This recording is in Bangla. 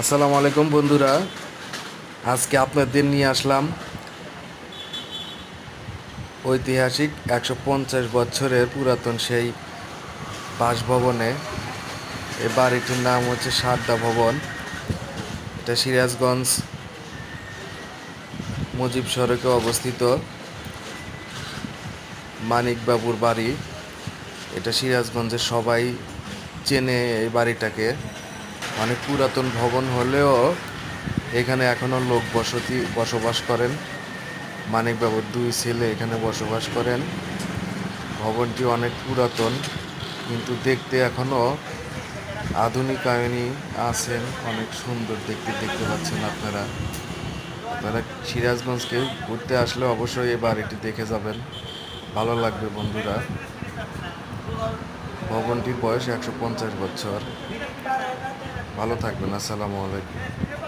আসসালামু আলাইকুম বন্ধুরা, আজকে আপনাদের নিয়ে আসলাম ঐতিহাসিক 150 বছরের পুরাতন সেই বাসভবনে। এই বাড়িটির নাম হচ্ছে সারদা ভবন। এটা সিরাজগঞ্জ মুজিব সড়কে অবস্থিত মানিকবাবুর বাড়ি। এটা সিরাজগঞ্জের সবাই চেনে এই বাড়িটাকে। অনেক পুরাতন ভবন হলেও এখানে এখনও লোক বসবাস করেন। মানিকবাবুর দুই ছেলে এখানে বসবাস করেন। ভবনটি অনেক পুরাতন, কিন্তু দেখতে এখনও আধুনিকায়নী আছেন। অনেক সুন্দর দেখতে পাচ্ছেন আপনারা। সিরাজগঞ্জকে ঘুরতে আসলে অবশ্যই এই বাড়িটি দেখে যাবেন, ভালো লাগবে বন্ধুরা। ভবনটির বয়স 150 বছর। ভালো থাকবেন। আসসালামু আলাইকুম।